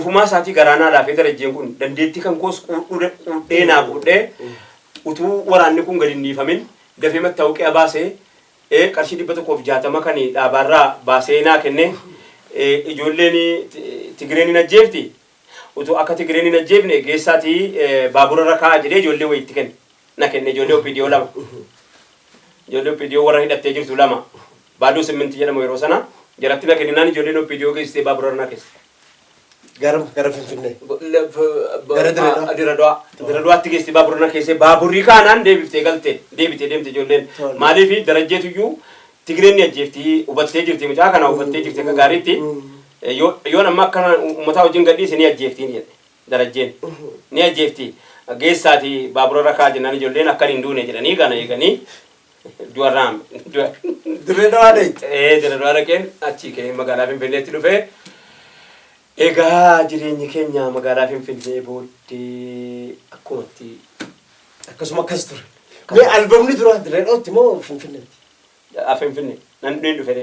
Ofuma saatii garaanaa laafee darajjeen kun dandeettii kan koos quudhee naa quudhee utuu waraanni kun gadi niifamin dafee mattaawqee baasee qarshii 160 kan dhaabarraa baasee naa kenne ijoolleen Tigireen ajjeefti utuu akka Tigireen ajjeefne geessaatii baabura rakaa jedhee ijoollee wayitti kenne na kenne ijoollee OPDO lama ijoollee OPDO warra hidhattee jirtu lama baaduu 8 jedhamu yeroo sana jaratti na kenninaan ijoolleen OPDO geessitee baabura ranaa keessa gara Finfinnee Dirado'aatti geessitee baabura ranaa keessee baaburrii kaanaan deebiftee galtee deebitee deemte ijoolleen maaliif darajjeetuyyuu Tigireen ajjeefti hubattee jirti mucaa kana hubattee jirti akka gaariitti yoo nama akkana uummataa wajjin gadhiise ni ajjeeftiin jedhe darajjeen ni ajjeefti geessaati baabura rakaa jennaan ijoolleen akka hin duune jedhanii gana eeganii du'arraam Dirado'aa Dirado'aa dhaqeen achii ka'ee magaalaa Finfinneetti dhufee egaa jireenyi keenya magaalaa Finfinnee booddee akkumatti akkasuma akkas ture. Mee albamni dura Dirado'aatti moo Finfinneetti? Finfinnee nan dhufe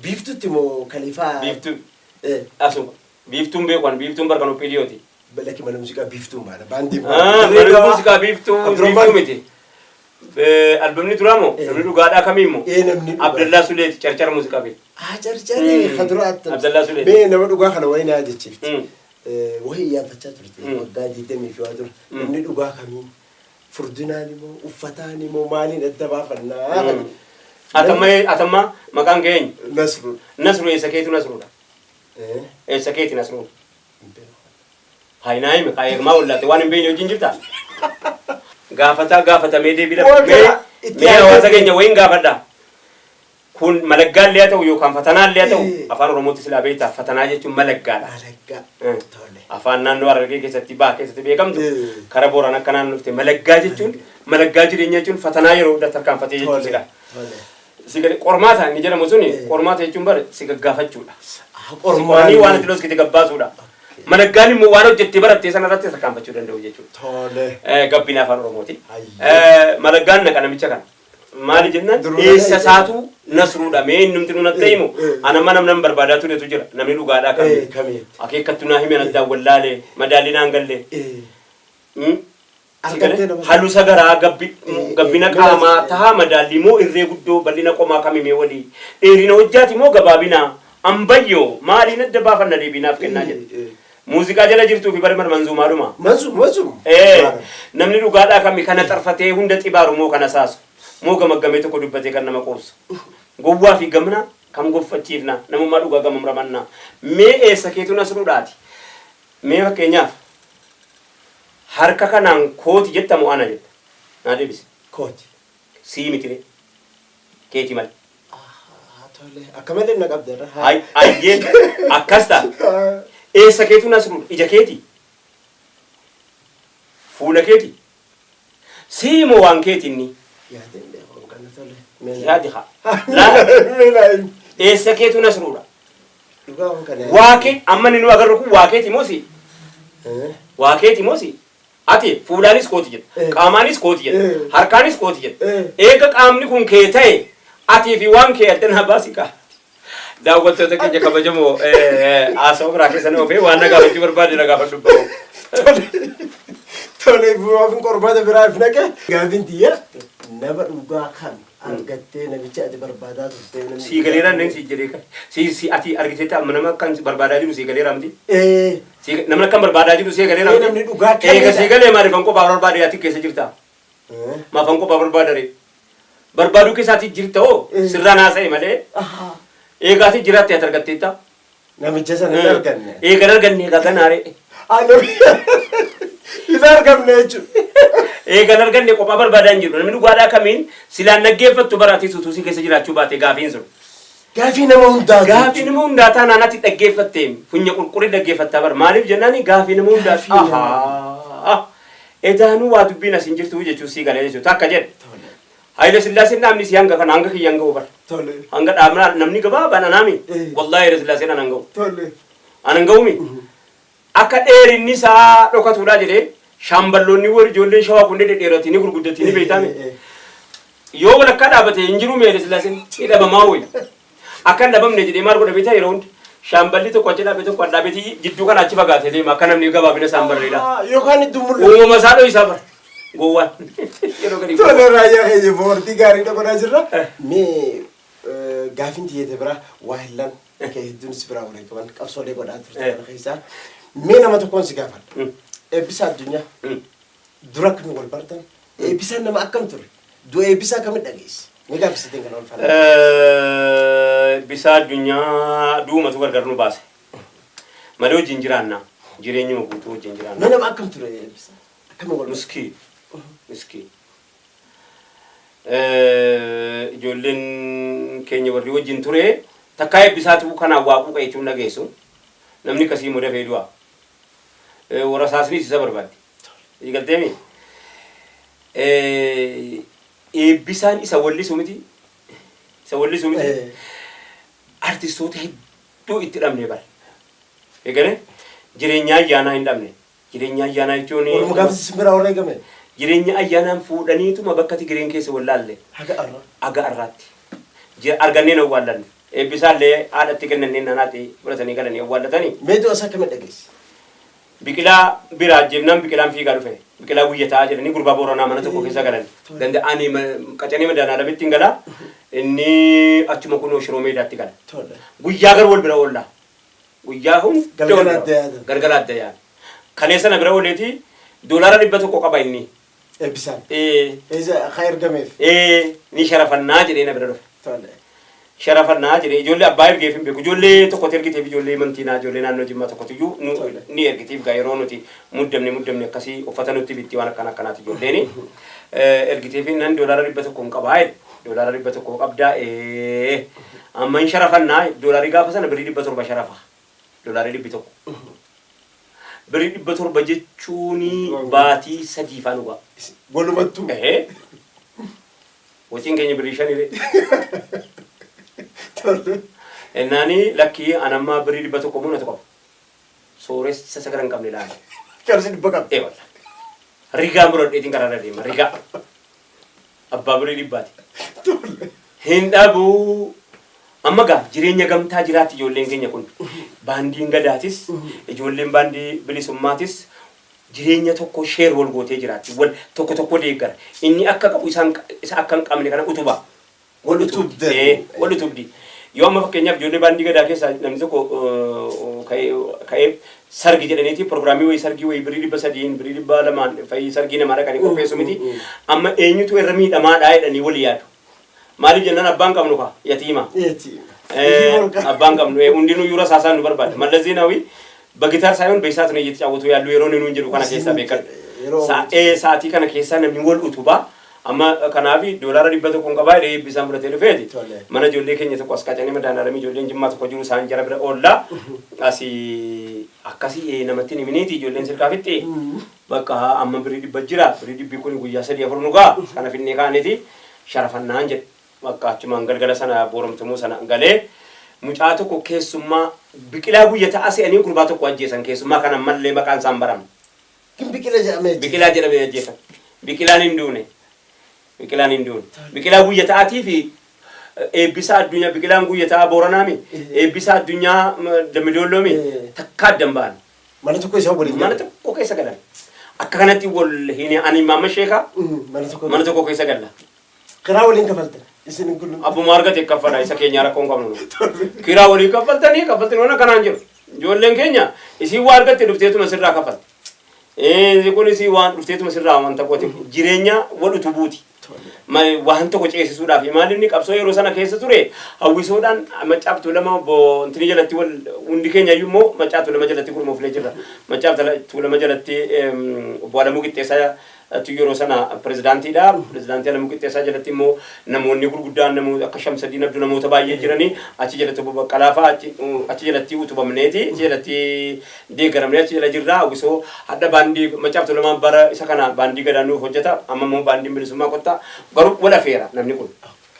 Biiftuutti moo Kalifaa? Biiftuu asuma biiftuun beekan biiftuun barkan OPDOti. Balaki mana muuziqaa biiftuun baana baandii mana muuziqaa biiftuu miti. Albamni duraamo namni dhugaadhaa kamiimmoo Abdallaa Suleeti carcara muuziqaa beeku. Carcaree kaduraatti. Abdallaa Suleeti. Mee nama dhugaa kana wayii naa jechiifti. Wayii iyyaafachaa turte waggaa 20 fi waa ture. Namni dhugaa kamiin furdinaan immoo uffataan immoo maaliin adda baafannaa. Atamma maqaan keenya Nasru. Nasru eessa keetu Nasruudha. Eessa keeti Nasruudha. Haayinaayime eegmaa ollaate waan hin beekne wajjin jirtaa. Gaafatamee deebiidha. Mee hawaasa keenya wayiin gaafadha. Kun malaggaallee haa ta'u yookaan fatanaallee haa ta'u afaan Oromootti silaa beektaa fatanaa jechuun malaggaadha. Afaan naannoo Harargee keessatti beekamtu kara Booran akka naannoo dhufte malaggaa jechuun malaggaa jireenya jechuun fatanaa yeroo hunda tarkaanfatee jechuudha. Qormaata inni jedhamu suni qormaata jechuun bare si gaggaafachuudha. Qormaanii waan itti loskite gabbaasuudha. Malaggaan immoo waan hojjettee barattee sanarratti tarkaanfachuu danda'u jechuudha. Gabbina afaan Oromooti. Malaggaan naqa namicha kana. Maali jennaan eessa saatu Nasruudha mee innumti nu natta himu ana mana namni barbaadaa turetu jira namni dhugaadhaa kamii akeekkattu naa himee addaan wallaalee madaalii naan gallee halu sagaraa gabbina qaamaa tahaa madaalii moo irree guddoo bal'ina qomaa kamimee walii dheerina hojjaati moo gabaabinaa ambayyoo maaliin adda baafanna deebinaaf kennaa jedhe muuziqaa jala jirtuu fi bara manzuumaadhuma namni dhugaadhaa kamii kana xarfatee hunda xibaaru moo kana saasu moo gamaggamee tokko dubbatee kan nama qoobsu gowwaa fi gamna kam goffachiifna namummaa dhugaa gamam ramannaa mee eessa keetu Nasruudhaati mee fakkeenyaaf harka kanaan kooti jettamu ana jetta naa deebise kooti sii mitire keeti malee akka malee na qabdeera ayyeen akkas ta'a eessa keetu Nasruudha ija keeti fuula keeti sii moo waan keeti inni yaadi eessa keetu Nasruudha waaqee amma ni nu agarru kun waaqeeti moosi waaqeeti moosi ati fuulaanis kooti jedha qaamaanis kooti jedha harkaanis kooti jedha eega qaamni kun kee ta'e ati fi waan kee adda naa baasi kaa daawwattoota keenya kabajamoo haasawaa biraa keessa nama fee waan nagaafachuu barbaade nagaafadhu tole bu'uuraafiin qormaata biraaf naqe gaafiin tiyya nama dhugaa kan argattee namicha ati barbaadaa turte namni si galeera nan si jedhee kan si ati argitee amma nama kan barbaadaa jiru si galeera amti si namni kan barbaadaa jiru si galeera amti namni dhugaa kan eega si galee maaliif an qophaa barbaade ati keessa jirta maaf an qophaa barbaadare barbaaduu keessaati jirta oo sirraan haasa'e malee eegaa si jiraatti ati argatteetta namicha sana hin arganne eegan arganne eegaa ganaare hin argamne jechuudha. Eegan arganne qophaa barbaadaa hin jiru namni dhugaadhaa kamiin silaan dhaggeeffattu baraatee suutuusii keessa jiraachuu baate gaafiin sun. Gaafii nama hundaa. Gaafii nama hundaa taanaan ati dhaggeeffattee funya qulqullii dhaggeeffattaa bara maaliif jennaani gaafii nama hundaa. Edaanuu waa dubbiin as hin jirtu jechuun sii galee jechuudha akka jedhe. Haile Sillaaseen namni si hanga kana hanga kiyya hanga hubar. Hanga dhaabnaa namni gabaabaan anaami. Wallahi Haile Sillaaseen anan gahu. Anan gahumi. Akka dheerinni isaa dhokatuudha jedhee shamballoonni warri ijoolleen shawaa kun dheeratii ni gurguddatii ni beeytaame. Yoo walakkaa dhaabate hin jiru Haile Sillaaseen ni dhabamaa hoyi. Akka hin dhabamne jedhee maal godha beektaa yeroo hundi Shaamballi tokko achi dhaabee tokko dhaabeeti jidduu kana achi fagaatee deema akka namni gabaabina saambarreedha. Yookaan itti mul'atu. Uumama isaa dhoo isaa bara. Gowwaan. Tole raayyaa keenya boortii gaarii dhaqonaa jirra. Mee gaafin tiyyate bira waa hillan kee hedduunis bira walii qaban qabsoolee godhaa turte kana keessaa. Mee nama tokkoon si gaafadha. Eebbisa addunyaa. Dura kan wal bartan. Eebbisaan nama akkam ture? Du'a eebbisaa akkamit dhageesse? Mee gaafisiteen kana wal faana. Eebbisa addunyaa duumatu gargar nu baase. Malee wajjin jiraannaa. Jireenyuma guutuu wajjin jiraannaa. Mee nama akkam ture eebbisa? Akkam wal Miskiin. Miskiin. Ijoolleen keenya warri wajjin ture takkaa eebbisaatu kanaan waaquu qajechuun dhageessu. Namni akkasii immoo dafee du'a. Warra saasnis isa barbaadde. Eegalteemi. Eebbisaan isa wallisu miti. Isa wallisu miti. Artistoota hedduu itti dhabnee bara. Eegale jireenya ayyaanaa hin dhabne. Jireenya ayyaanaa jechuun. Walumaa gaafsi simbira warra eegame. Jireenya ayyaanaan fuudhaniituma bakka Tigireen keessa wallaalle. Haga arraatti. Arganneen awwaallanne. Eebbisaallee haadhatti kennanneen naanaatti fudhatanii galanii awwaallatanii. Meetu asa akkamitti dhageesse? Biqilaa biraa jennaan biqilaan fiigaa dhufe. Biqilaa guyyataa jedhanii gurbaa Booranaa mana tokko keessa galan. Danda'anii qacanee madaanaa dhabeetti hin galaa. Inni achuma kunoo shiroo meedaatti gala. Guyyaa gar wal bira oolla. Guyyaa hunda gargara adda yaada. Kaleessa na bira ooleeti doolaara 100 qaba inni. Eebbisaan. Haa ergameef. Ni sharafannaa jedhee na bira dhufe. Sharafannaa jedhee ijoollee abbaa ergeef hin beeku. Ijoollee tokkotti ergiteef ijoollee mantiinaa ijoollee naannoo Jimmaa tokkotiyyuu ni ergiteef gaa yeroo nuti muddamne akkasii uffata nutti bitti waan akkanaati ijoolleen. Ergiteef nan doolaara 100 hin qabaa jedhe. Doolaara 100 qabdaa amma hin sharafannaa doolaari gaafa sana birii 700 sharafa. Doolaari 100. Birii 700 jechuun baatii 3 faana dhugaa. Walumattuu. Waciin keenya birii 5 Ennaani lakkii anammaa birii 100 muuna tokko. Sooressa sagaran hin qabne laala. Qarshii 100 qabdi. Walla. Rigaa muradheetiin karaa deema rigaa. Abbaa birii 100. Hin dhabuu. Amma gaa jireenya gamtaa jiraatti ijoolleen keenya kun. Baandiin gadaatis ijoolleen baandii bilisummaatis jireenya tokko sheer wal gootee jiraatti. Wal tokko deeggara. Inni akka qabu isa akka hin qabne kana utuba. Wal utubdi. Yoo amma fakkeenyaaf ijoollee baandii gadaa keessaa namni tokko ka'ee sargi jedhaniiti pirogiraamii wayii sargii wayii birii 300 birii 200 fayyii sargii namaa dhaqanii qopheessu miti. Amma eenyutu irra miidhamaadhaa jedhanii wal yaadu. Maaliif jennaan abbaan qabnu kaa yatiima. Abbaan qabnu hundinuu yuura saasaan nu barbaada. Mallas Zeenaawii bagitaar saayoon beesaatu na iyyatti yeroo yeroo nuun jedhu kana keessaa beekan. Sa'aatii kana keessaa namni wal utubaa. Amma kanaafi doolaara 100 qabaa jedhee eebbisaan fudhatee dhufeeti. Mana ijoollee keenya tokko as qacanee madaanaalamii ijoolleen Jimmaa tokko jiru isaan jara bira oollaa. Asii akkasii namatti ni miniiti ijoolleen sirkaafitti. Bakka amma birii 100 jira. Birii 100 kun guyyaa 3-4 nu ga'a. Kana finnee kaaneeti sharafannaan jedhe. Bakka achumaan galgala sana booromtumuu sana galee mucaa tokko keessummaa biqilaa guyyataa asii gurbaa tokko ajjeesan keessummaa kana mallee maqaan isaan baramu. Biqilaa jedhamee ajjeesan. Biqilaan hin duune. Biqilaa guyyataatii fi eebbisa addunyaa biqilaan guyyataa Booranaami. Eebbisa addunyaa Dambidolloomi takka addan ba'an. Mana tokko isa waliin. Mana tokko keessa galan. Akka kanatti wal hin ani maama sheekaa mana tokko keessa galla. Kiraa waliin kafaltan. Abbuma argate kaffala isa keenya rakkoon qabnu. Kiraa waliin kaffaltanii waan kanaan jiru. Ijoolleen keenya isii waa argatte dhufteetuma sirraa kaffalte. Kun isii waan dhufteetuma sirraa wanta qote jireenya wal utubuuti. Waan tokko ceesisuudhaaf maaliif inni qabsoo yeroo sana keessa ture hawwisoodhaan maccaaftuu lama intini jalatti wal hundi keenya iyyuu immoo maccaaftuu lama jalatti gurmuuflee jirra. Maccaaftuu lama jalatti obbo Alamuu Qixxeessaa yeroo sana pirezidaantiidha. Pirezidaantii Alamuu Qixxeessaa jalatti immoo namoonni gurguddaan namoota akka Shamsadiin Abduu namoota baay'ee jiranii achi jalatti obbo Baqqalaafaa achi jalatti utubamneeti achi jalatti deeggaramnee achi jala jirra hawwisoo hadda baandii maccaaftuu lama bara isa kana baandii gadaanuu hojjeta amma immoo baandiin bilisummaa qotta garuu wal afeera namni kun.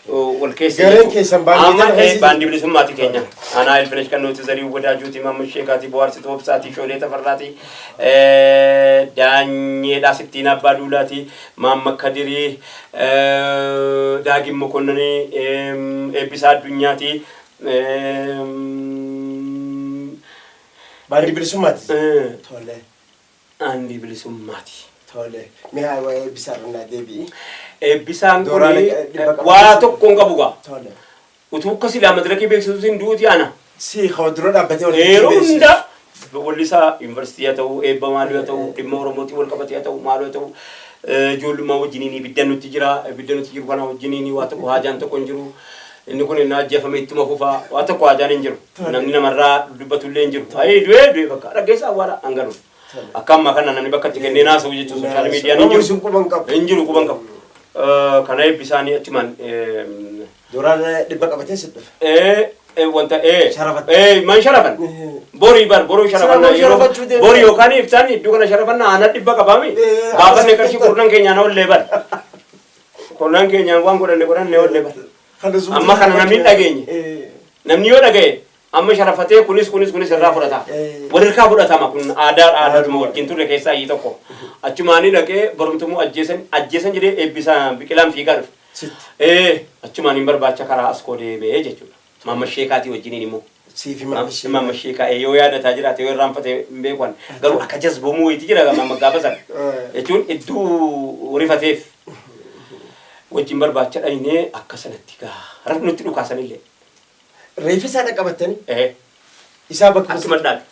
Gareen keessan baandii bilisummaati keenya. Anaa Ilfinesh Qannooti Zarii Wadaajuuti Maammoo Sheekaatii Bohaarsi Toobsaatii Shoolee Tafarraatii Daanyeedhaa Sittiin Abbaa Duulaatii Maamma Kadirii Daagin Mokonnanii Eebbisaa Addunyaatii Baandii bilisummaati. Tole. Baandii bilisummaati. Tole. Mi'a waa'ee eebbisaan irraa deebi'i. Eebbisaan kun waa tokkoon qabu gaa. Tole. Utuu akka silaa madirakii beeksisuutiin duuti ana. Si dura dhaabbatee waliin yeroo hunda wallisaa yuunivarsiitii haa ta'u eebba maalii haa ta'u dhimma oromootii wal qabatee haa ta'u maalii haa ta'u ijoollummaa wajjiniin ibidda nutti jira ibidda nutti jiru kana wajjiniin waa tokko haajaan tokko hin jiru inni kun inni ajjeefame ittuma fufaa waa tokko haajaan hin jiru namni namarraa dubbatullee hin jiru ayii du'ee bakka dhaggeessaa awwaala hangaru akka ammaa kana namni bakka itti kennee naasa'u jechuun sooshaal miidiyaan hin jiru quban qabu kana eebbisaanii achumaan duraan dhibba qabatee sidhuuf. wanta man sharafan bori bar boro sharafan bori yookaan iftaan iddoo kana sharafan ana dhibba qabami baafanne qarshii kurnan keenyaan ollee bar kurnan keenyaan waan godhanne ollee bar amma kana namni dhageenye namni yoo dhagaye amma sharafatee kunis irraa fudhata walirkaa fudhatama kun aadaadhuma wajjin turre keessaa ii tokko achumaanii dhaqee barumtumuu ajjeesan jedhee eebbisaan biqilaan fiigaa dhufe achumaaniin barbaacha karaa as koodee ba'ee jechuudha. Mama sheekaati wajjiniin immoo. Siifi mama sheekaa yoo yaadataa jiraate yoo irraanfatee beekwan garuu akka jazbamuu wayiiti jira mama gaafa sana jechuun iddoo rifateef wajjin barbaacha dhahinee akka sanatti gaara nutti dhukaasanillee. Reeffisaa dhaqabattanii? Isaa bakka akkuma dhaabe.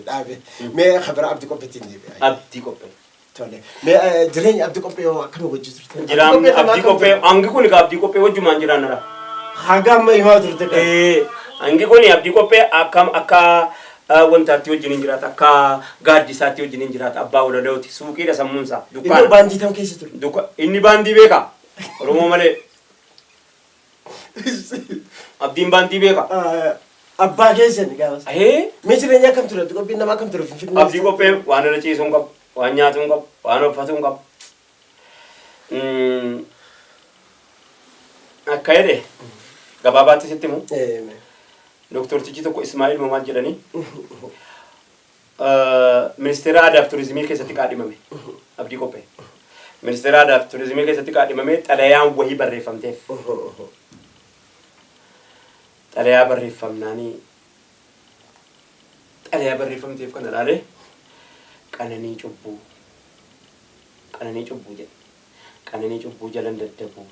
Dhaabe. Mee khabara abdii qopheettiin deebi'e. Abdii qophee. Tole. Mee jireenya abdii qophee yoo akkami wajjin turte? Jiraamni abdii qophee hangi kun abdii qophee wajjumaan jiraannara. Hagam himaa turte kan. Hangi kun abdii qophee akka wantaatti wajjin jiraata akka gaaddisaatti wajjin jiraata abbaa walalooti suuqiidha sammuunsaa dukkaana. Inni baandii tam keessa ture. Inni baandii beeka Oromoo malee. Abdiin baandii beeka. Abbaa keessan gaafas. Mee jireenya akkam ture abdii qophee nama akkam ture finfinnee. Abdii qophee waan irra ciisuu hin qabu waan nyaatuu hin qabu waan uffatuu hin qabu. Akka jedhe gabaabaatti sitti himu doktortichi tokko Ismaa'il Mamaan jedhanii ministeera aadaa fi turizimii keessatti qaadhimame abdii qophee ministeera aadaa fi turizimii keessatti qaadhimame xalayaan wahii barreeffamteef xalayaa barreeffamnaanii xalayaa barreeffamteef kana ilaalee qananii cubbuu jedhe qananii cubbuu jalan daddabuu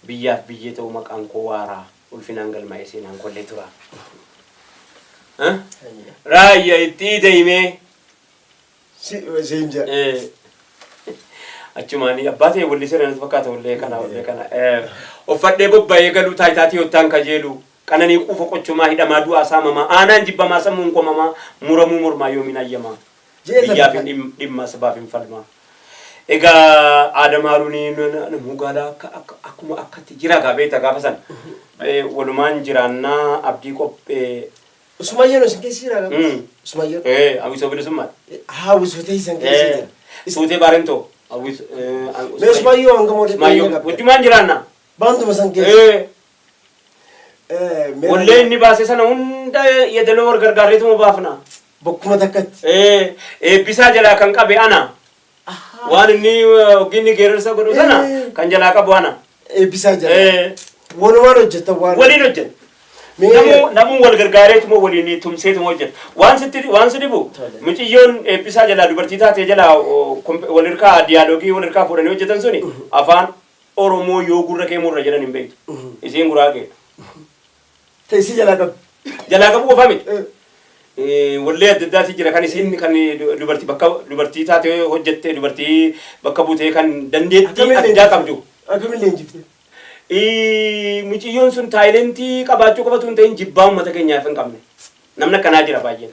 biyyaaf biyyee ta'uu maqaan koo waaraa ulfinaan galmaa'ee seenaan kollee tura. Raayyaa itti deemee. Siinja. Achumaanii abbaa ta'e walli sirriitti fakkaata wallee kana. Uffadhee bobba'ee galuu taayitaatii yottaan kajeelu qananii quufa qochumaa hidhamaa du'aa saamamaa aanaan jibbamaa sammuun qomamaa muramuu mormaa yoomiin ayyamaa. Biyyaaf dhimma sabaaf hin falmaa. Egaa Aadamaaruun mugaalaa akkuma akkatti jira gaabeeta gaafa san walumaan jiraannaa abdii qophee. Usumayyaan isin keessa jira gaafa. Usumayyaan. Hawwisoo bilisummaa. Hawwisoo isin keessa jira. Suutee baarentoo. Usumayyoo hanga mootii. Wajjumaan jiraannaa. Baantuma san keessa. Wallee inni baase sana hunda yeedaloo wal gargaarreetuma baafna. Bokkuma takkatti. Eebbisaa jalaa kan qabe ana. Waan inni oginni geerarsa godhu sana kan jalaa qabu ana. Eebbisaa jala. Walumaan hojjeta waan. Waliin hojjeta. Namuun wal gargaareetuma waliin tumseetuma hojjeta. Waan si dhibu mucayyoon eebbisaa jalaa dubartii taatee jalaa walirkaa diyaaloogii walirkaa fuudhanii hojjetan suni afaan Oromoo yoo gurra kee murra jedhan hin beektu. Isiin guraagee. Teessii jalaa qabu. Jalaa qabu qofa miti. Wallee adda addaati jira kan isiin kan dubartii taatee hojjettee dubartii bakka buutee kan dandeettii addaa qabdu. Akkamillee injifte. Mucayyoon sun taayilentii qabaachuu qabatu hin ta'in jibbaa uummata keenyaaf hin qabne. Namni akkanaa jira baay'ee.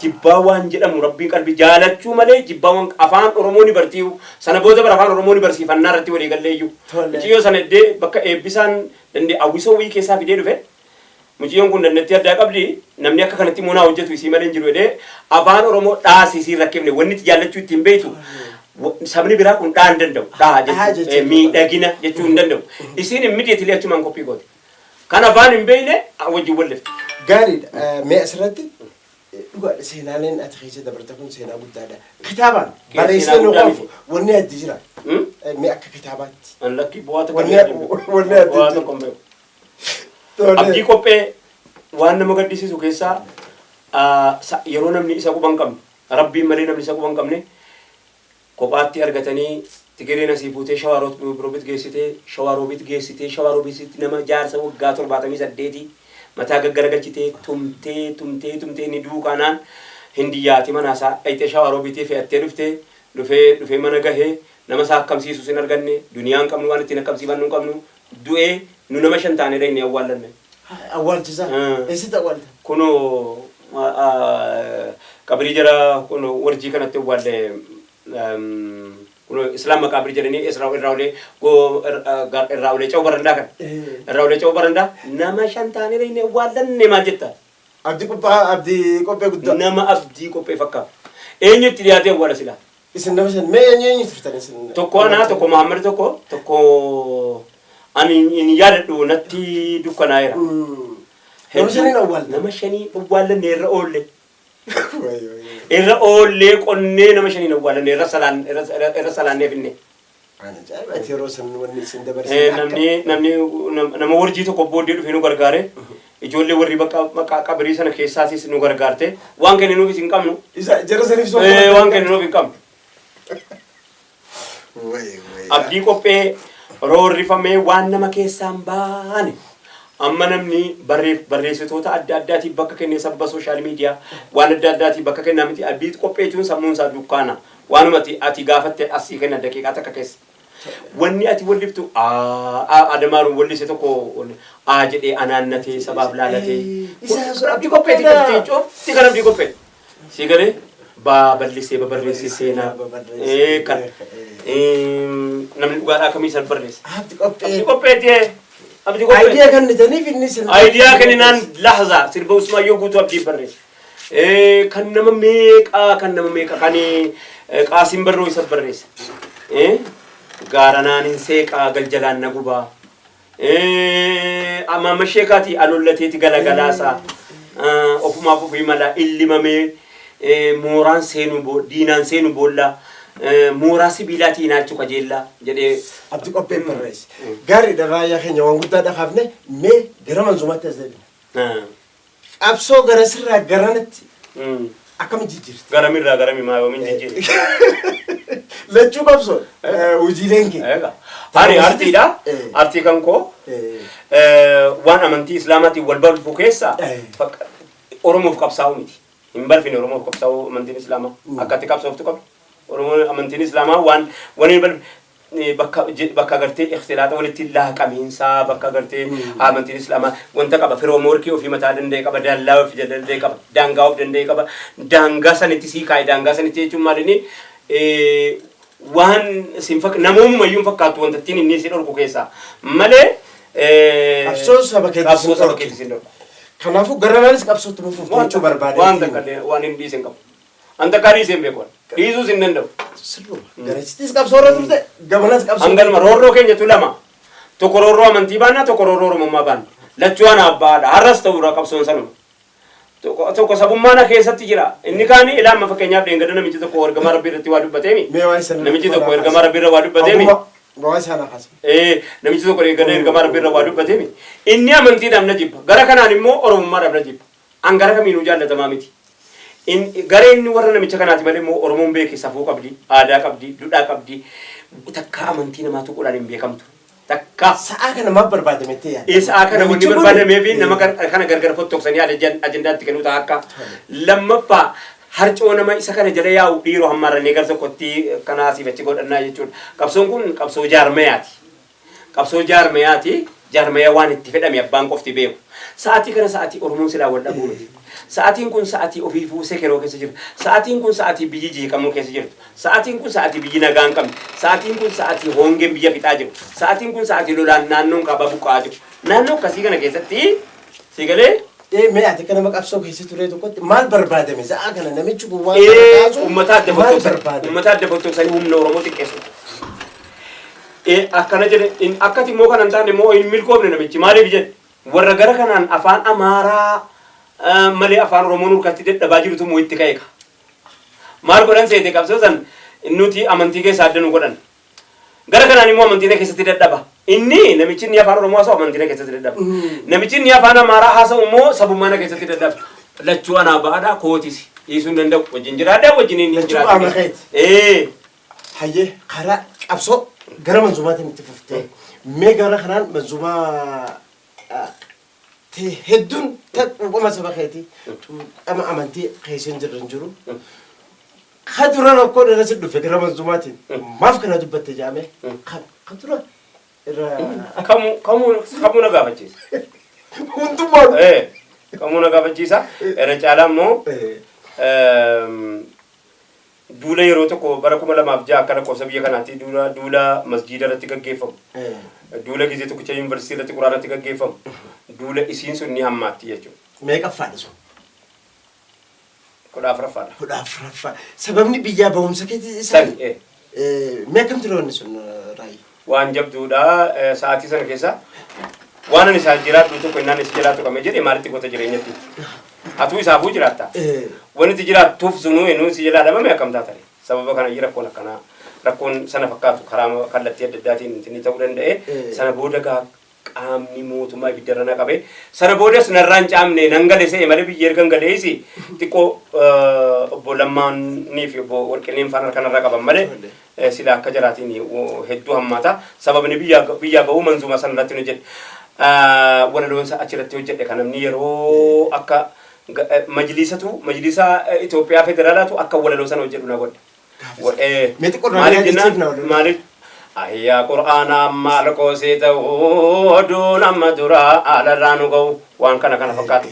Jibbaa waan jedhamu rabbiin qalbii jaalachuu malee jibbaa waan afaan Oromoo ni bartiiyu sana booda bara afaan Oromoo ni barsiifannaa irratti walii gallee iyyuu. Mucayyoo sana iddee bakka eebbisaan dandee hawwisoo wayii keessaa fidee dhufe. Mucayyoon kun dandeettii addaa qabdi namni akka kanatti munaa hojjetu isii malee hin jiru jedhee afaan Oromoo dhaasisii rakkifne wanni itti jaallachuu ittiin beektu sabni biraa kun dhaa hin danda'u dhaa jechuun miidhagina jechuu hin danda'u isiin immediately achumaan qophii goote kan afaan hin beekne wajjin wallifte. Gaariidha mee asirratti dhugaadha seenaaleen ati keessa dabarte kun seenaa guddaadha kitaabaan barreessee nu qoofu wanni addi jira mee akka kitaabaatti. Lakkii bu'aa tokko wanni addi jira. Abdii qophee waan nama gaddisiisu keessaa yeroo namni isa quban qabne rabbiin malee namni isa quban qabne kophaatti argatanii Tigireen asii fuutee Shawaroobit geessitee Shawaroobitti nama jaarsa waggaa 78 mataa gaggaragalchitee tumtee ni duukaanaan hindiyyaati manaasaa dhayitee Shawaroobitii fe'attee dhufee mana gahee nama isaa akkamsiisu sin arganne duniyaan qabnu waan ittiin akkamsiifannu qabnu du'ee nu nama 5 taanee dhayne awwaallanne. Awwaalchisa. Eessitti awwaalta? Kunoo qabrii jara kunoo warjii kanatti awwaalle kuno Islam makabri jedhanii irraa ce'u barandaa kan irraa ce'u barandaa nama 5 taanee dhayne awwaallanne maal jetta? Abdii qophee guddaa. Nama abdii qophee fakkaata. Eenyutti dhiyaatee awwaala silaa? Isin nama shan mee eenyu turtan isin? Tokko ana tokko Muhammad tokko ani in yaadadhu natti dukkanaayira. Nama shaniin awwaalta? Nama shanii awwaallanne irra oolle. Irra oolle qonnee nama shaniin awwaallanne irra salaannee finne. Ajaa'iba yeroo san wanni isin dabarsee. Nama warjii tokko booddee dhufee nu gargaare. Ijoollee warri bakka qabrii sana keessaatis nu gargaarte. Waan kenninuuf hin qabnu. Jara saniif soo. Waan kenninuuf hin qabnu. Abdii qophee roorrifamee waan nama keessaan baane. Amma namni barreessitoota adda addaatiif bakka kennee sababa sooshaal miidiyaa waan adda addaatiif bakka kennaa miti abdii qophee jechuun sammuun isaa dukkaana waanumati ati gaafatte asii kenna daqiiqaa takka keessa. Wanni ati walliftu adamaaruun wallise tokko jedhee anaannatee sabaaf laalatee abdii qopheeti qabtee cufti kan abdii qophee si galee ballisee babarreessee seenaa kan namni dhugaadhaa kamii san barreesse abdii qopheeti. Abdi qophee. Idea kan nitaniif inni sin. Idea kan inaan lahza sirba Usmaayyoo guutuu abdii barreesse. Kan nama meeqa kan Qaasim Barroo isa barreesse. Gaaranaan hin seeqaa galjalaan na gubaa. Amma masheekaati alollateeti galagalaasaa. Ofumaaf ofii mala illimamee mooraan seenuu diinaan seenuu boolla. Mooraa sibiilaatii naachu qajeellaa jedhee abdii qophee barreesse. Gaarii dharraayyaa keenya waan guddaa dhahaafne mee gara manzumaatti as deebina. Qabsoo gara sirraa garanatti akkam jijjiirti? Garamirraa garami maa yoomin jijjiirti? Lachuu qabsoo hojiileen kee. Ani artiidha. Artii kan koo waan amantii Islaamaatiin wal balfu keessa Oromoof qabsaa'u miti. Hin balfine Oromoof qabsaa'u amantiin Islaamaa akkatti qabsooftu qabdu. Oromoo amantiin Islaamaa waan bakka gartee ikhtilaata walitti laaqamiinsaa bakka gartee amantiin Islaamaa wanta qaba firoomoorkii ofii mataa danda'e qaba daallaa ofii danda'e qaba daangaa of danda'e qaba daangaa sanitti sii kaa'e daangaa sanitti jechuun maalinni waan namoomuma iyyuu fakkaatu wanta ittiin inni si dhorku keessaa malee qabsoo saba keetti si dhorku. Kanaafuu garanaanis qabsootti mufuuf jechuu barbaade. Waan hin dhiisen qabu. Anta kaarii seen beekon. Dhiisuus hin danda'u. Garasittis qabsoorra turte gabanas qabsoo. Hangalma roorroo keenyatu lama. Tokko roorroo amantii baannaa tokko roorroo oromummaa baanna. Lachuwaan abbaadha. Har'as ta'uudha qabsoon sanuma. Tokko sabummaana keessatti jira. Inni kaanii ilaama fakkeenyaaf deengada namichi tokko ergamaa rabbii irratti waa dubbateemi. Namichi tokko ergamaa rabbii irra waa dubbateemi. Namichi tokko deengada ergamaa rabbii irra waa dubbateemi. Inni amantiidhaaf na jibba. Gara kanaan immoo oromummaadhaaf na jibba. An gara kamiinuu jaallatamaa miti. Gareen warra namicha kanaati malee immoo Oromoon beeke safuu qabdi, aadaa qabdi, duudhaa qabdi. Takka amantii namaa tuquudhaan hin beekamtu. Takka sa'a kana maaf barbaadamettee yaadda? Sa'a kana wanni barbaadamee fi nama kana gargar fottoqsanii ajandaatti kennuu ta'a akka lammaffaa harcoo nama isa kana jala yaa'u dhiiroo hammaarranii gara tokkotti kanaa siifachi godhannaa jechuudha. Qabsoon kun qabsoo jaarmayaati. Qabsoo jaarmayaati. Jaarmaya waan itti fedhame abbaan qofti beeku. Sa'aatii kana sa'aatii Oromoon silaa wal dhabuu miti. Sa'aatiin kun sa'aatii ofii fuusee keroo keessa jirtu. Sa'aatiin kun sa'aatii biyyi jeeqamuu keessa jirtu. Sa'aatiin kun sa'aatii biyyi nagaa hin qabne. Sa'aatiin kun sa'aatii hongeen biyya fixaa jiru. Sa'aatiin kun sa'aatii lolaan naannoon qabaa buqqa'aa jiru. Naannoo akkasii kana keessatti si galee mee ati kana maqabsoo keessa ture tokkotti maal barbaadame sa'a kana namichi kun waan kaasu uummata adda baqtoksanii humna Oromoo xiqqeessu. Akkana jedhe akkati immoo kana hin taane immoo hin milkoofne namichi maaliif jedhe warra gara kanaan afaan Amaaraa malee afaan Oromoo nurkatti dadhabaa jirutu moo itti ka'eeka. Maal godhan seete qabsoo san nuti amantii keessa adda nu godhan. Gara kanaan immoo amantii keessatti dadhaba. Inni namichi inni afaan Oromoo haasa'u amantii keessatti dadhabu. Namichi inni afaan Amaaraa haasa'u immoo sabummaa keessatti dadhabu. Lachuu anaa baadhaa kootis dhiisuu hin danda'u. Wajjin jiraadhaa wajjin hin jiraatu. Hayyee karaa qabsoo gara manzumaatiin itti fuftee mee gara kanaan manzumaa hedduun quuqama saba keetii quuqama amantii keessan jirran jiru. Kadura rakkoo dheerasi dhufe gara manzumaatiin maaf kana dubbatte jaame kadura kamu na gaafachiisa. Hundumaa. Kamu na gaafachiisa. Irra caalaa immoo duula yeroo tokko bara 2006 akka lakkoofsa biyya kanaatti duula masjiida irratti gaggeeffamu. Duula gizee tokkicha yuunivarsiitii irratti quraana irratti gaggeeffamu. Duula isiin sun ni hammaatti jechuudha. Meeqaffaadha sun? 14ffaadha. 14ffaa. Sababni biyyaa ba'umsa keetii isaan meeqamti roonni sun Raayii? Waan jabduudha sa'aatii sana keessa waan ani isaan jiraadhu tokko innaan isa jiraattu qabee jedhee maalitti goota jireenyatti. Atuu isaafuu jiraatta. Wanti itti jiraattuuf sunuu inni si jalaa dhabame akkam taatare. Sababa kana rakkoon akkanaa rakkoon sana fakkaatu karaa kallattii adda addaatiin inni ta'uu danda'e sana booda qaamni mootummaa ibiddarra na qabe sana boodas narraan caamne nan galese malee biyya ergan galeesi xiqqoo obbo Lammaanii fi obbo Warqineen faana kanarra qaban malee sila akka jaraatiin hedduu hammaata sababni biyya ba'uu manzuma sana irratti hojjedhe walaloonsa achirratti hojjedhe kan namni yeroo akka majlisa Itoophiyaa federaalaatu akka walaloo sana hojjedhu na godhe. Maaliif ayya Qur'aana amma lakkoofsee ta'uu oduun amma dura alarraa nu gahu waan kana fakkaatu.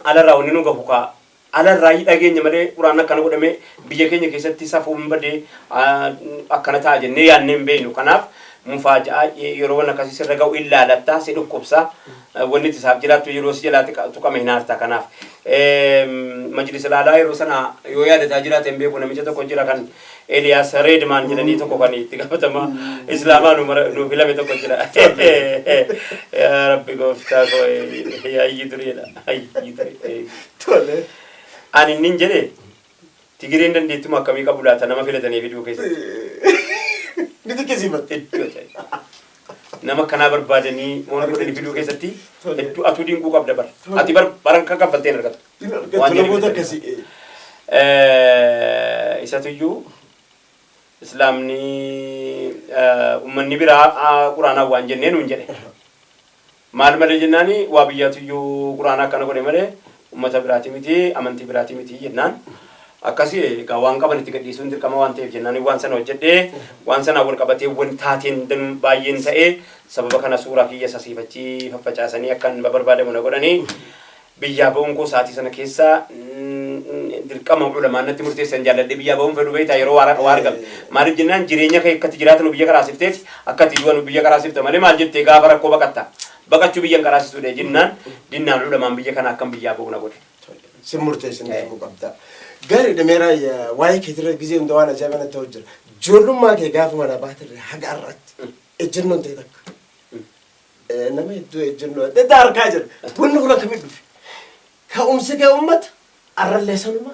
Alarraa wanni nu gahu kaa alarraa dhageenya malee Qur'aan akkana godhame biyya keenya keessatti safuun badee akkana ta'a jennee yaadnee hin beeknu. Kanaaf mufaajaa yeroo waan akkasii sirra gahu ilaalatta si dhukkubsa wanni itti isaaf jiraattu yeroo si jalaa tuqame hin haarta. Kanaaf majlisa laalaa yeroo sana yoo yaadataa jiraate hin beeku namicha tokko jira kan Elias Redman jedhanii tokko kan itti gaafatama Islaamaa nu filame tokko jira. Rabbi gooftaa koo hayyi dureedha hayyi duree. Tole. Ani nin jedhe Tigireen dandeettuma akkamii qabu laata nama filatanii fiduu keessatti. Niti kisiifatte. Nama kanaa barbaadanii waan godhanii fiduu keessatti hedduu atuu dinquu qabda bara. Ati baran kan kaffalteen argatu. Namoota akkasii. Isatuyyuu Islaamni ummanni biraa Quraanaa waan jennee nuun jedhe. Maal malee jennaani waa biyyaatuyyuu Quraanaa akkana godhe malee ummata biraati miti amantii biraati miti jennaan. Akkasii egaa waan qaban itti gadhiisuun dirqama waan ta'eef jennaan waan sana hojjedhee waan sana wal qabatee waan taateen baay'een ta'ee sababa kana suuraa kiyya sasiifachii faffacaasanii akkan barbaadamu na godhanii biyyaa ba'uun koo sa'aatii sana keessa dirqama ulamaan natti murteessan jaalladhe biyyaa ba'uun fedhu beektaa yeroo waa argame maaliif jennaan jireenya kee akkatti jiraatan biyya karaasifteef akkatti du'an biyya karaasifte malee maal jettee gaafa rakkoo baqachuu biyyan karaasisuudha jennaan dinnaan ulamaan biyya kana akkam biyyaa ba'uu na godhe. Si murteessan ta'uu qabda. Gari dhemeera waa'ee keetirra gizee hunda waan ajaa'ibaa ta'u jira. Ijoollummaa kee gaafa mana baatirre haga har'aatti ejjennoon ta'e takka. Nama hedduu ejjennoo adda harkaa jira. Wanni kun akkamii dhufe? Ka'umsi kee uummata arrallee sanuma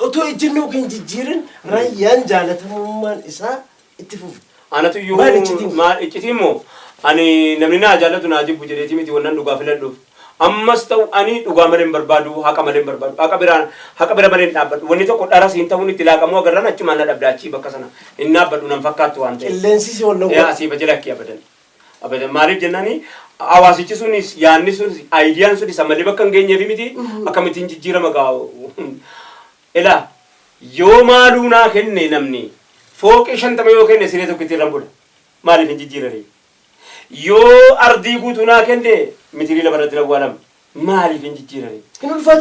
otoo ejjennoo kan jijjiirin raayyaan jaalatamummaan isaa itti fufe. Anatu iyyuu maal iccitii immoo ani namni naa jaallatu naa jibbu jedheeti miti wannan dhugaa filadhuuf. Ammas ta'u ani dhugaa malee barbaadu haqa malee barbaadu haqa bira malee dhaabbadhu wanni tokko dharas hin ta'uun itti laaqamoo agarran achumaan na dhabdaachii bakka sana hin dhaabbadhu nan fakkaattu waan ta'eef. Qilleensi si wal yaa asii bajjala akkii abadan maaliif jennaani hawaasichi sunis yaanni sunis aayidiyaan sunis ammallee bakka hin geenyeefi miti akkamittiin jijjiirama gaa'u. Ilaa yoo maaluu naa kenne namni fooqii 50 yoo kenne siree tokko ittiin rambudha maaliif hin jijjiiranii. Yoo ardii guutuu naa kenne mitirii lafarratti awwaalama maaliif hin jijjiiranii.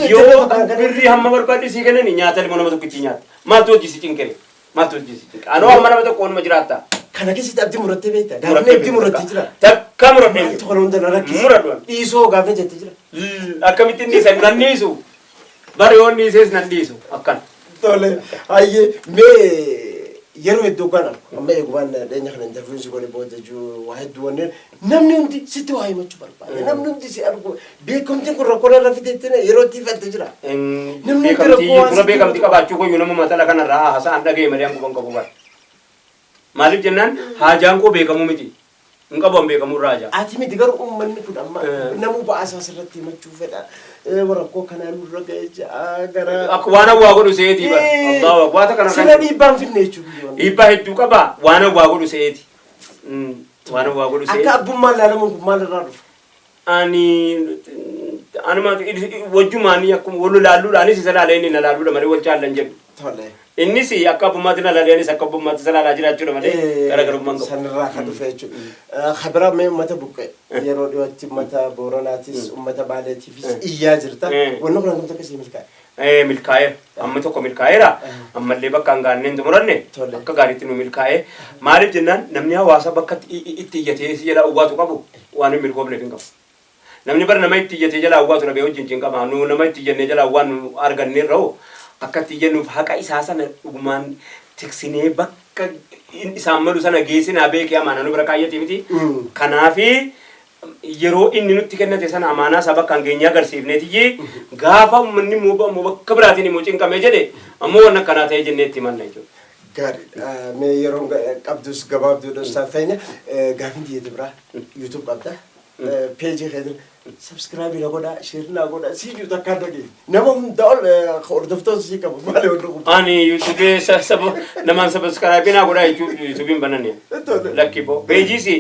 Yoo birrii hamma barbaadde sii kennani nyaata ilmoo nama tokko ittiin nyaata maaltu hojjisi cinqire maaltu hojjisi cinqire anoo amma nama tokko onuma jiraatta. Kana keessatti abdii murattee beektaa gaafni abdii murattee jira. Takka muradhee tokko hunda na rakkisa. Muradhuun dhiisoo gaafni jettee jira. Akkamittiin dhiisan nan dhiisu bari yoon dhiisees nan dhiisu akkana. Tole hayyee mee yeroo hedduu kana amma eegumaan dheenya kana interviewsi godhe booda jiru waa hedduu wanneen namni hundi sitti waa himachuu barbaade namni hundi si argu beekamtiin kun rakkoo irra fideettine yeroo itti fadde jira. Namni beekamtii qabaachuu koyyuu nama matala kanarraa haasa'an dhaga'e malee hanguban qabu bara. maaliif jennaan haajaan koo beekamuu miti hin qaban beekamuu raajaa ati miti garuu uummanni kun amma namuu ba'aasaa sirratti himachuu fedha warakkoo kanaan nurra ga'ee gara akka waan hawwaa godhu seetii bara Allahu akbar kana sira dhiibbaan finne jechuudha dhiibbaa hedduu qaba waan hawwaa godhu seeti waan hawwaa godhu seeti akka abbummaan laalamuun kun maalirraa dhufa ani anuma wajjumaanii akkuma wal laalluudhaanis isa laalee inni na laalluudha malee wal caallan jedhu tole innis akka abbummaatti na laaleenis akka abbummaatti isa laalaa jiraachuudha malee garaagarummaan qabu sanirraa kan dhufe jechuudha khabira mee uummata buqqee yeroo dhiyootti uummata Booranaatis uummata Baaleetiifis iyyaa jirta wanni kun akkamitti akkasii milkaa'e milkaa'eera amma tokko milkaa'eera ammallee bakka hin gaanneen xumuranne akka gaariitti nu milkaa'e maaliif jennaan namni hawaasa bakka itti iyyatee si jala uwwaatu qabu waan hin milkoofneef hin qabu namni bara nama itti iyyatee jala uwwaatu dhabee wajjin hin qaba nu nama itti iyyannee jala uwwaan nu arganneerra'u akka itti iyyannuuf haqa isaa sana dhugumaan tiksinee bakka isaan malu sana geessinaa beekee amaanaa nu bira kaayyatii miti kanaafi yeroo inni nutti kennate sana amaanaa isaa bakka hangeenyaa agarsiifneetiyyi gaafa uummanni immoo bakka biraatiin immoo cinqamee jedhe ammoo waan akkanaa ta'ee jennee itti himanna jechuudha. Gaariidha. Mee yeroo qabdus gabaabduudhaaf isaan ta'enya gaafin diyyate biraa YouTube qabda. Peejii keetiin subscribe na godhaa, share na godhaa, siiyuu takka adda ga'e. Nama hunda ol hordoftoota sii qabu malee hunda kun. Ani YouTube namaan subscribe na godhaa jechuun YouTube hin bananne. Lakki boo peejii si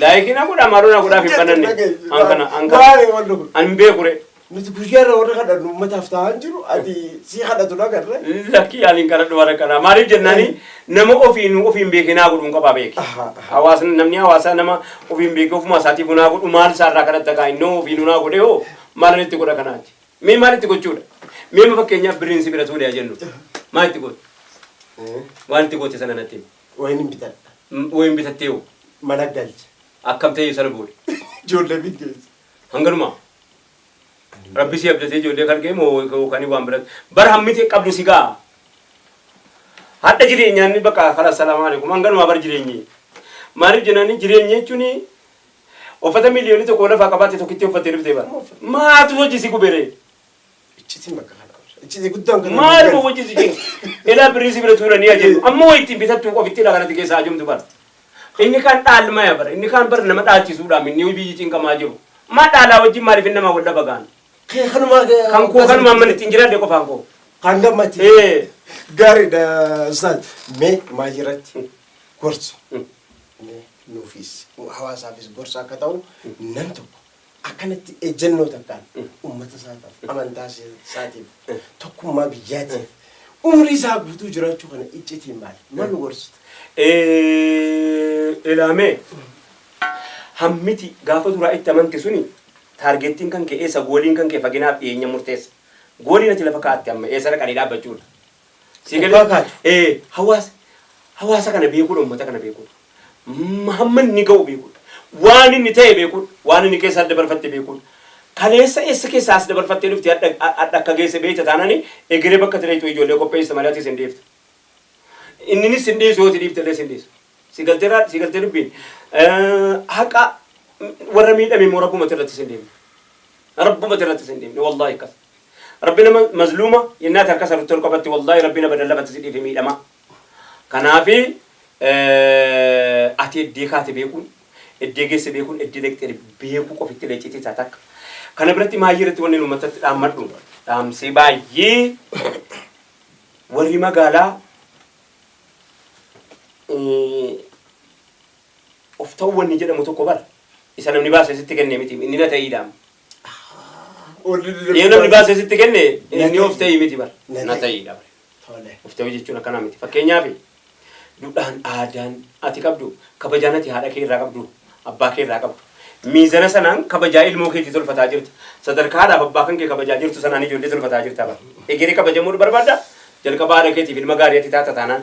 like na godhaa maaloo na godhaa hin bananne. Ankana an beekure. Nuti guyyaarra warra kadhannu uummataaf ta'an jiru ati si kadhatu na garre. Lakki yaaliin kadhadhu warra kana maaliif jennaani nama ofiin beekinaa godhuun qabaa beeki. Hawaasni namni hawaasaa nama ofiin beekee ofuma isaatiif naa godhu maal isaarraa kadhatta kaa innoo ofiin naa godhe hoo maal itti godha kanaati. Mee maal itti gochuudha? Mee fakkeenyaaf birriin si bira tuudee jennu maal itti godhu? Waan itti goote sana natti. Wayin hin bitadha. Wayin bitattee hoo? Mana galcha. Akkam ta'e sana boode. Ijoollee biyyeessa. Hangalumaa. Rabbi si abdatee ijoollee kan moo kan waan biratti bara hammite qabdu si gaa hadda jireenyaan ni bakka kala salaamu alaykum hanganuma bar jireenyi maaliif jennaani jireenya jechuun uffata miliyoonii tokko lafaa qabaate tokkitti uffattee dhuftee bara maatu wajji si gubere iccitiin bakka kana iccitii guddaan kana maal moo wajji si jengu elaa birrii si bira tuuranii ajeeru ammoo wayitti bitattuu qofitti dha kanatti keessaa ajumtu bara inni kan dhaalmaa bara inni kan bara nama dhaalchisuudhaan inni biyyi cinqamaa jiru maa dhaalaa wajjin maaliif nama wal dhaba gaana kan koo kan mamman ittiin jiraadhe qofaan koo kan gammatti gaariidha Ustaad mee maal irratti gorsu nuufis hawaasaafis gorsa akka ta'u nam tokko akkanatti ejjennoo takkaan uummata isaatiif amantaa isaatiif tokkummaa biyyaatiif umrii isaa guutuu jiraachuu kana iccitiin maal nu gorsita? Ilaamee hammiti gaafa duraa itti amante suni targeettiin kan kee eessa gooliin kan kee faginaaf dhiyeenya murteessa gooliin ati lafa kaa'atte amma eessa dhaqanii dhaabbachuudha. Hawaasa kana beekuudha uummata kana beekuudha hamma inni ga'u beekuudha waan inni ta'e beekuudha waan inni keessa dabarfatte beekuudha kaleessa eessa keessa as dabarfattee dhufte adda akka geesse beekta taanani egeree bakka tireetu ijoollee qopheessa malee ati sin deefta inninis sin deessu yoo ti dhiifte illee sin deessu sigaltee dubbiin haqa warra miidhame moo rabbuma irratti sin deemne wallahi akkas rabbina mazluuma yennaati harka sarrutti ol qabatti wallahi rabbina badallabatti si dhiife miidhama kanaafi ati eddee kaate beekuun eddee geesse beekuun eddee dhaqxee beekuu qofitti leecitii isaa takka kana biratti maayyii irratti wanni uummatatti dhaammadhu dhaamsee baay'ee warri magaalaa of ta'uu wanni jedhamu tokko bara isa namni baasee sitti kenne miti inni na ta'idhaam yoo namni baasee sitti kenne inni of ta'ii miti bara na ta'idhaam of ta'uu jechuun akkanaa miti fakkeenyaaf duudhaan aadaan ati qabdu kabajaan ati haadha kee irraa qabdu abbaa kee irraa qabdu miizana sanaan kabajaa ilmoo keetii tolfataa jirta sadarkaa haadhaaf abbaa kan kee kabajaa jirtu sanaan ijoollee tolfataa jirta bara egeree kabajamuu barbaadda jalqaba haadha keetiif ilma gaarii ati taata taanaan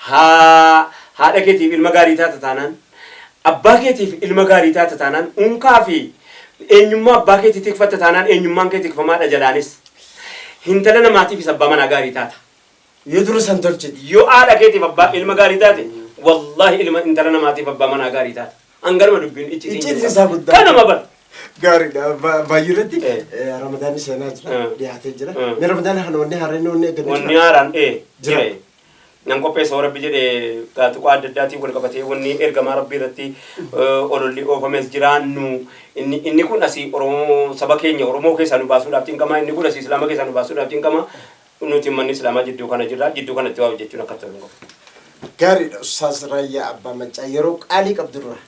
haadha keetiif ilma gaarii taata taanaan abbaa keetiif ilma gaarii taata taanaan unkaa fi eenyummaa abbaa keetii tikfatta taanaan eenyummaan kee tikfamaadha jalaanis hintala namaatiifis abbaa manaa gaarii taata yoo dura san tolchiti yoo haadha keetiif abbaa ilma gaarii taate wallahi ilma intala namaatiif abbaa manaa gaarii taata hangaruma dubbiin iccitiin isaa guddaa kanuma bara gaariidha baay'ee irratti ramadaanni seenaa jira dhiyaatee jira mee ramadaana kana wanni haaraan wanni wanni haaraan jira نانكو بيسا ربي جدي تاتو قاد داتي والقبتي وني إرجع ربي رتي أولي أوفمس جيرانو إني كون أسي أرومو سباكيني أرومو كيسانو باسو دافتين كما إني كون أسي إسلام كيسانو باسو دافتين كما نوتي من إسلام جدو كنا جدو كنا تواو جتونا كترونغو قاري أستاذ ريا أبا مجايروك عليك عبد الله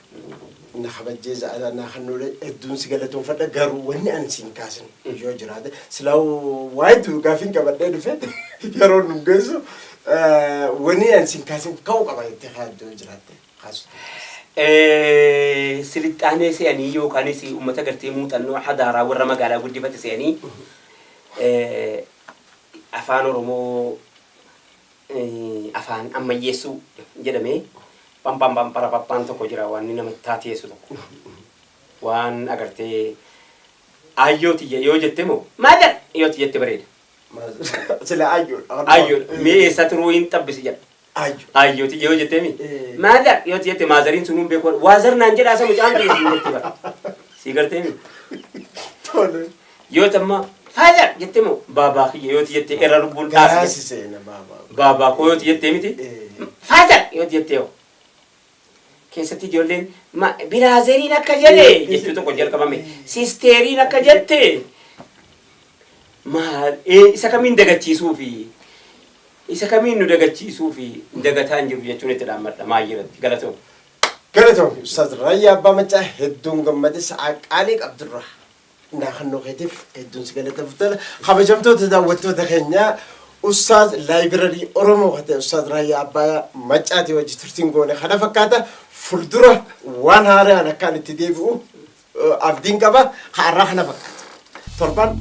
نخبت جيز على نخنول الدون سجلتهم فدا قارو وني أنسين كاسن يجوج هذا سلاو وايد وقافين كبدين فد يرون نجزو وني أنسين كاسن كوك أبا يتخاد دون جراته خاص سلت أنا سياني يو كاني سي أمتا قرتي موت أنو حدارا ورما قالا ودي بات سياني أفان رمو أفان أما يسوع جدمي pam pam pam para papan to ko jira wan ni nama tati yesu to wan agarte ayoti yo jette mo madar yoti jette bared sila ayo me satru in tabbisi jat ayoti yo jette mi madar yoti jette mazarin sunum be ko wazar nan jeda samu jambi jette ba sigarte mi tole yo tamma father jette mo baba yoti jette erar bul kasi sena baba ko yoti jette mi ti father yoti jette yo keessatti ijoolleen biraazeriin akka jedhe jechuu tokko jalqabame sisteriin akka jette maal isa kamiin dagachiisuu fi isa kamiin nu dagachiisuu fi dagataan jiru jechuun itti dhaammadha maayyiratti galatoom Ustaaz Raayyaa Abbaa Maccaa hedduun gammade sa'aa qaalii qabdurra naannoo keetiif hedduun si galatoomfudha kabajamtoota daawwattoota keenyaa Ustaaz Library Oromoo kate Ustaaz Raayyaa Abbaa Maccaati wajji turtiin goone kana fakkaata fuldura waan haaraan akkaan itti deebi'u abdiin qaba har'a kana fakkaata torban